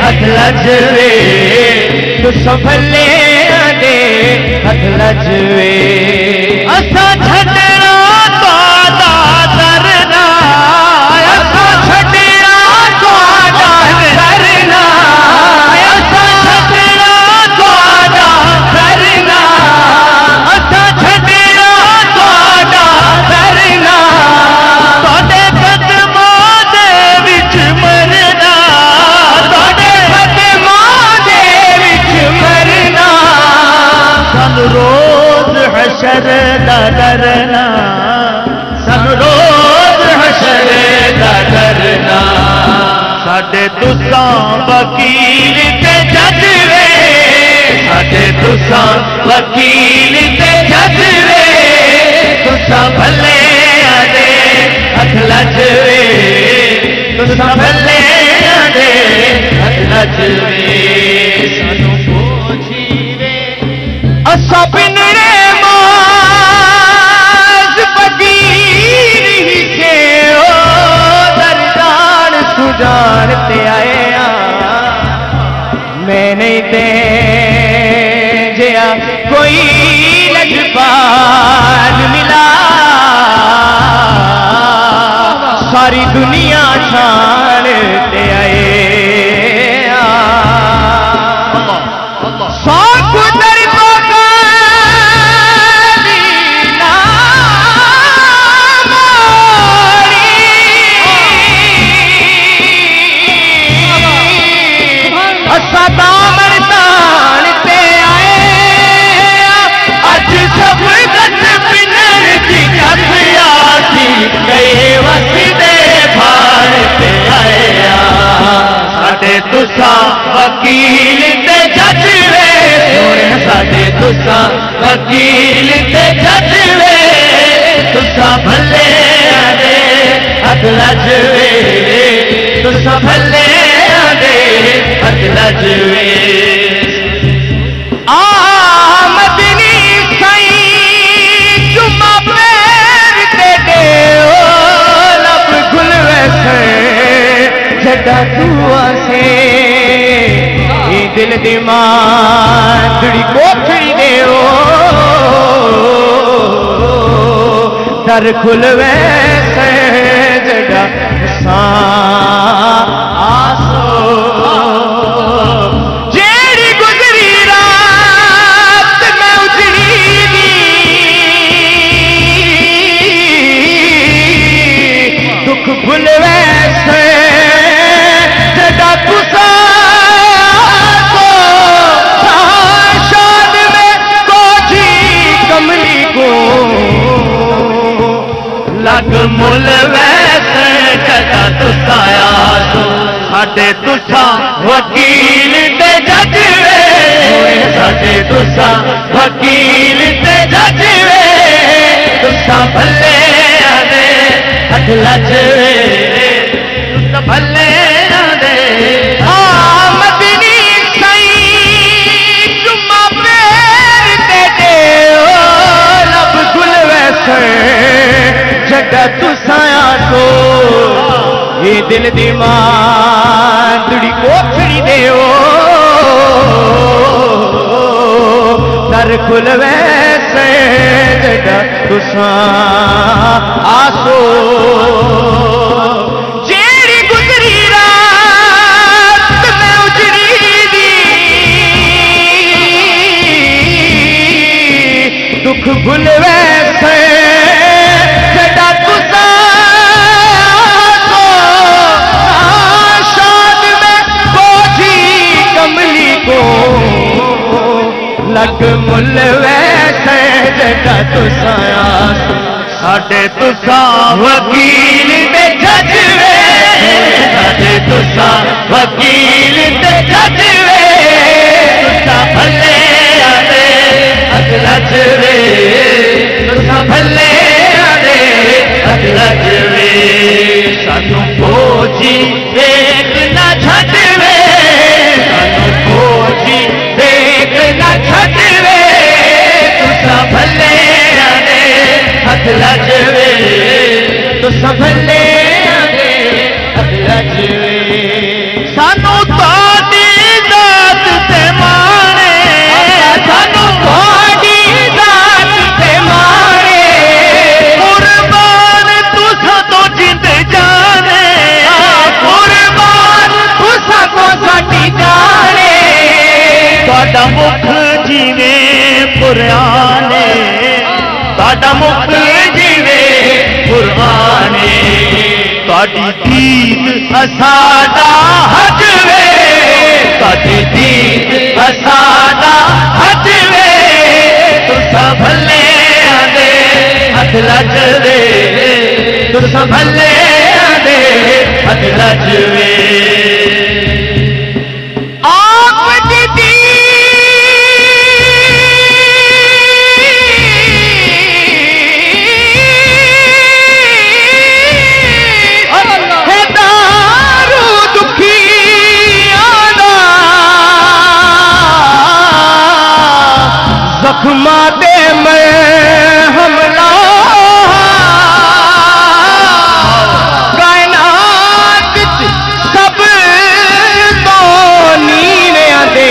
हथ लजवे तुसां भले दे हथ लजवे असां छड्डना तुहाडा दरना असां छड्डना तुहाडा दरना असां छड्डना तुहाडा दरना असां छड्डना तुहाडा दरना तुहाडे कदमां दे विच मरना तुहाडे कदमां दे विच मरना सानू रोज हशर दा डरना सानू रोज हशर दा डरना साडे तुसां वकील ते जज वे साडे तुसां वकील ते जज वे तुसां भले दे हथ लजवे तुसां भले दे हथ लजवे सानू पोछीवे असा पिनरे माज फकीर ही से ओ दरदान सुजान ते आए मैं नहीं दे जया कोई लजपाल मिला सारी दुनिया छान ते आए तुसां वकील ते जज वे सोने साडे तुसां वकील ते जज वे तुसां भले दे हथ लजवे तुसां भले दे हथ लजवे आमदनी सई जुम्मा पैर ते दे लब गुल वैसे जड़ा तू आसे दिल दिमाग कोठड़ी दे दर खुल वैसे जड़ा आसो जेड़ी गुजरी रात मैं उजड़ी दी दुख भुल वैसे जड़ा तुसा लग मुल वैसे जदा तुसाया साडे तुसां वकील ते जज वे साडे तुसां वकील ते जज वे तुसां भले दे हथ लजवे तुसां भले दे आमदनी सई जुम्मा पैर ते दे लब गुल वैसे जड़ा तुसाया तो ये दिल दिमाग कोठड़ी दे दर खुल वैसे जड़ा तुसां आसो जेड़ी गुजरी रात मैं उजड़ी दी दुख भुल वैसे लग मुल वैसे जड़ा तुसाया साडे तुसां वकील ते जज वे साडे तुसां वकील ते जज वे तुसां भले दे हथ लजवे तुसां भले दे हथ लजवे सानू फौजी देख ना छड्डवे सानू फौजी देख ना छड्डवे तुसां भले दे हथ लजवे तुसां भले दे हथ लजवे सानू ताड़ी कुराने ताड़ा मुख जिवे कुराने ताड़ी दीद असादा हजवे ताड़ी दीद असादा हजवे तुसा भले आदे हथ लजवे तुसा भले आदे हथ लजवे जख्मा दे मैं हमला कायनात सब तो नीने दे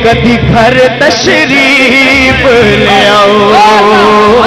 कदी घर तशरीफ ले आओ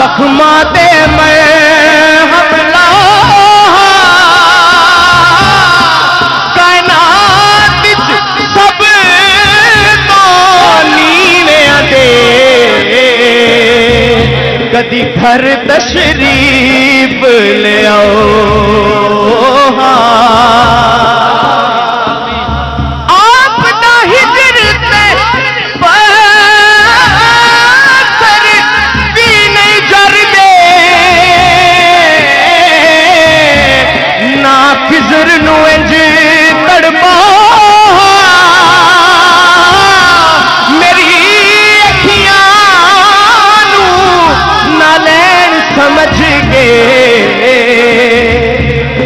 जख्मा दे मैं हमला कायनात सब तो नीने दे कदी घर तशरीफ ले आओ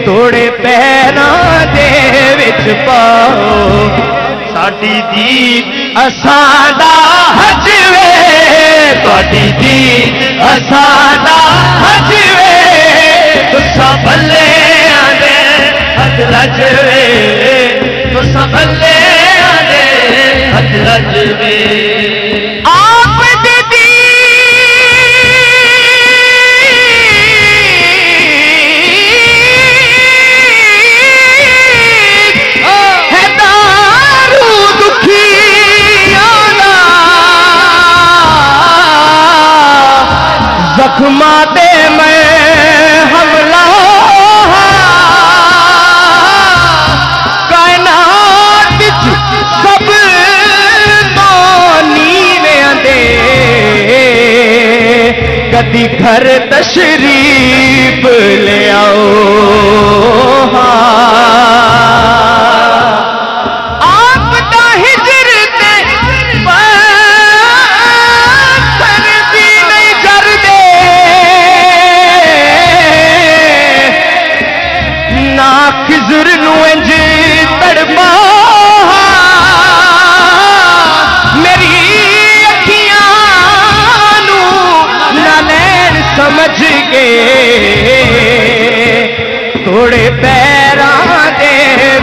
थोड़े पैरां दे विच पाओ साडी दीद असादा हजवे साडी दीद असादा हजवे तुसा भले आदे हथ लजवे तुसा भले आदे हथ लजवे जख्मा दे मैं हमला कायनात सब तो नीवे दे कदी घर तशरीफ ले आओ खिजर इंज तड़पा मेरी अखियां ना लैन समझ के थोड़े पैरां दे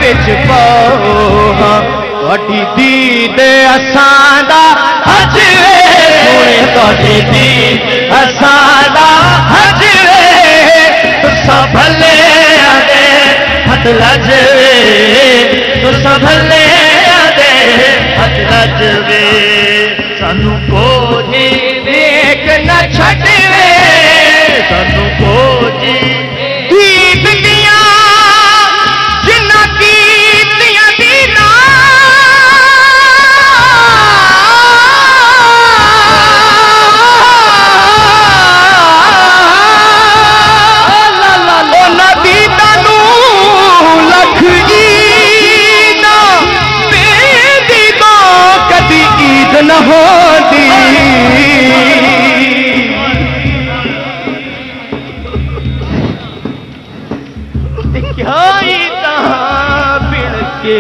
विच पाओ तुहाडी दीद असादा हजवे तुहाडी दीद असादा हजवे तुसा भले आदे हथ लजवे तुसा भले आदे हथ लजवे सानू कोई वेख न छड़वे सानू कोई दीद दियां जिन्ना कीतियां दीना न होती क्या बिड़ के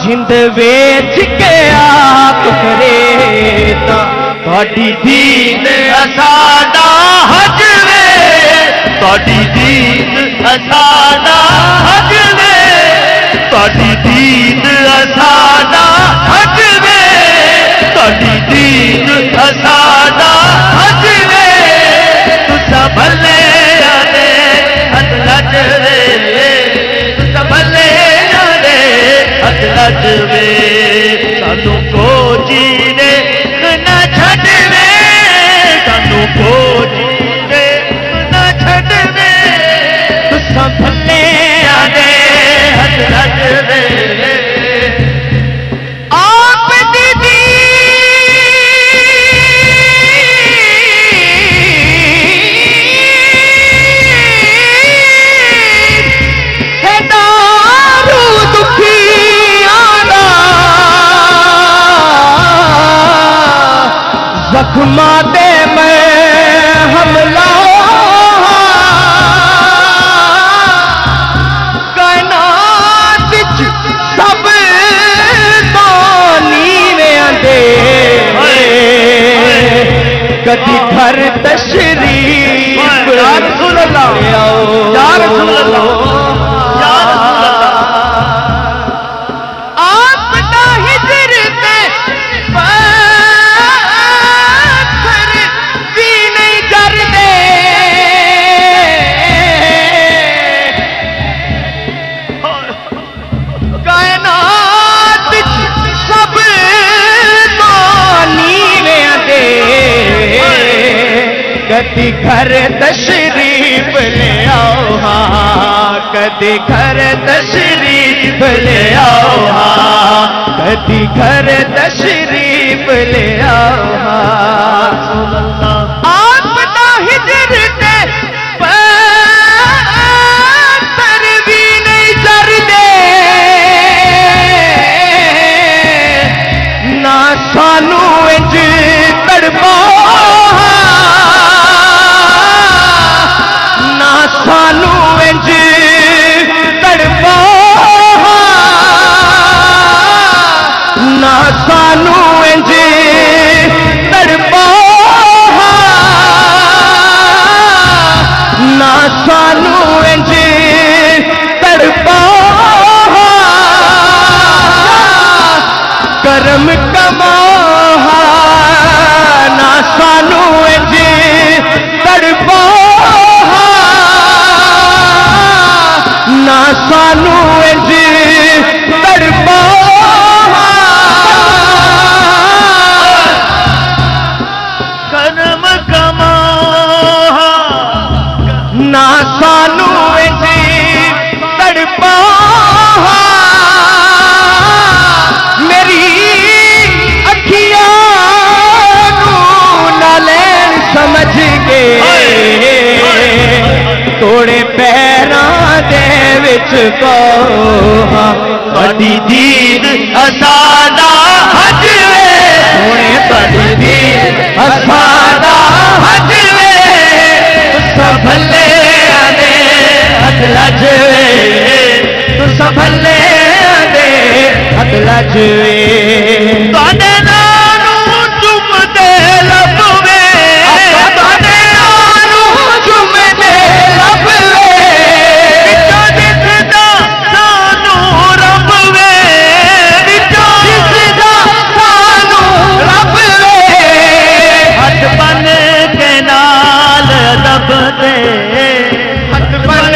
जिंद वेच के आप करे थोड़ी दीन असादा हज वे थोड़ी दीन असादा हज वे थोड़ी दीन असादा हज वे थोड़ी दीन असादा हज वे तुसा भले आने हद लज वे तुसा भले आने हद लज वे सानू को जीने ना छड़ वे सानू को जीने ना छड़ वे तुसा भले आने हद लज वे जख्मा दे मैं हमला कायनात सब नीवें दे कदी घर तशरीफ या रसूल अल्लाह या रसूल अल्लाह कदी घर तशरीफ ले आओ हाँ कदी घर तशरीफ ले आओ हाँ कदी घर तशरीफ ले आओ हाँ आप ना हिजरते पर भी नहीं चरदे ना सानू इंज तड़पा सानू इंज तड़पा ना सानू इंज तड़पा ना सानू इंज तड़पा करम कमा ना सानू इंज तड़पा ना सानू इंज तड़पा करम कमा ना सानू इंज तड़पा मेरी अखियां ना लैन समझ के तोड़े पैरां दे विच को बड़ी दीन असादा हज वे सोने बड़ी दीन असादा हज वे तुसा भले आने हद लज वे तुसा भले आने हद लज वे ताने नानू चुमदे लब वे ताने नानू चुमदे लब वे दिसदा सानू रब वे दिसदा सानू रब वे हथ बन के नाल अदब दे हथ बन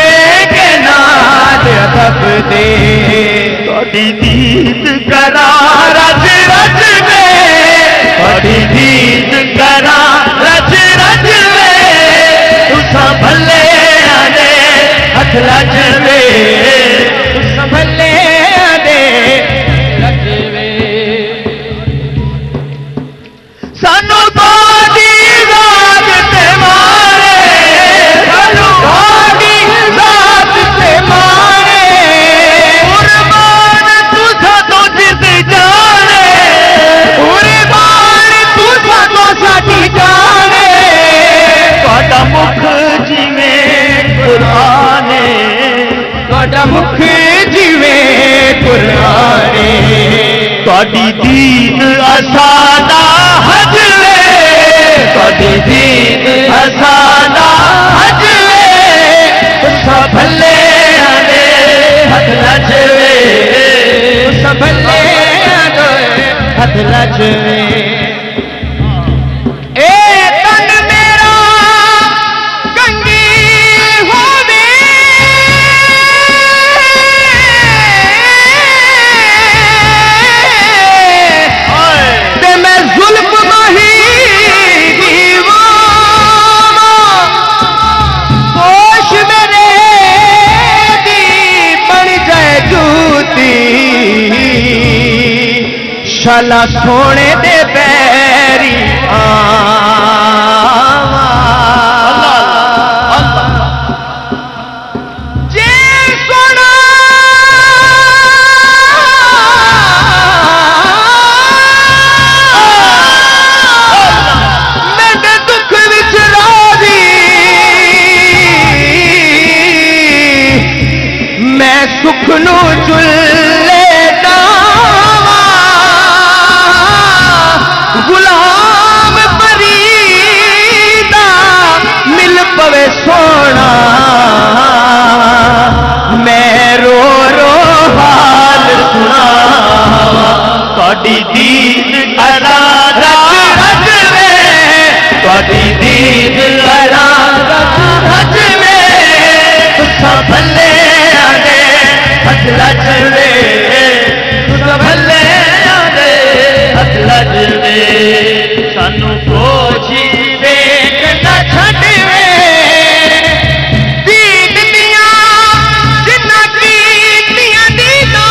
के नाल अदब दे थोड़ी दीद करा रज रज वे थोड़ी दीद करा रज रज वे तुसा भले आने हथ लज वे तुसा भले आने लज वे सानू बादी रात ते मारे सानू बादी रात ते मारे कुर्बान तुसा तो जिद जाने कुर्बान तुसा तो साडी जाने तुहाडा मुख जिवें कुरान तुहाडा मुख जी कुराने तोड़ी दीन असादा हजवे तोड़ी दीन असादा हजवे भले आने हथ लजवे भले आने हथ लजवे शाला सोने दे पैरी जे सोना मेरे दुख विच राजी मैं सुख नू चुल्ले गुलाम फरीदा मिल पवे सोना मैं रो रो हाल सुना तोड़ी दीन अरादा हजवे तोड़ी दीन अरादा हजवे तुसा भले आने हथ लजवे तुसा भले आने हथ लजवे सानू खोजी वेख न छड़वे दीन दिया जिन्ना कीतियां दीदा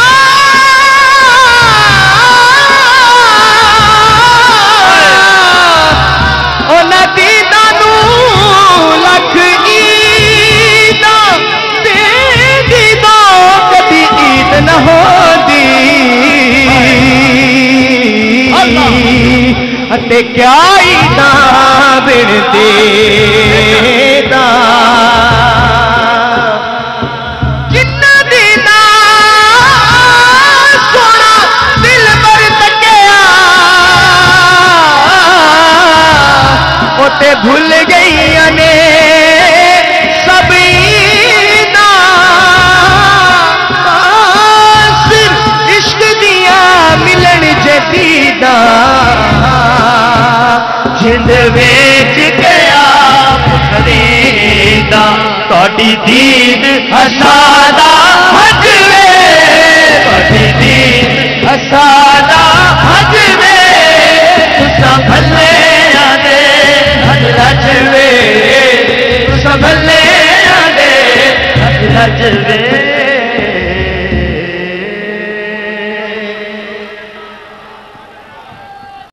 उन्हां दीदा नू लख ईदा ते दीदा कदी ईद न होंदी अते क्या ईदा बिन देदा जिन्ना दीदा सोना दिल भर तकिया ओते भूल गई ने सब ईदा सिर्फ इश्क दिया मिलन जदीदा जिंद वेच गया खरीदा तोड़ी दीन असादा हजवे तोड़ी दीन असादा हजवे तुसा भले आने हथ लजवे तुसा भले आने हथ लजवे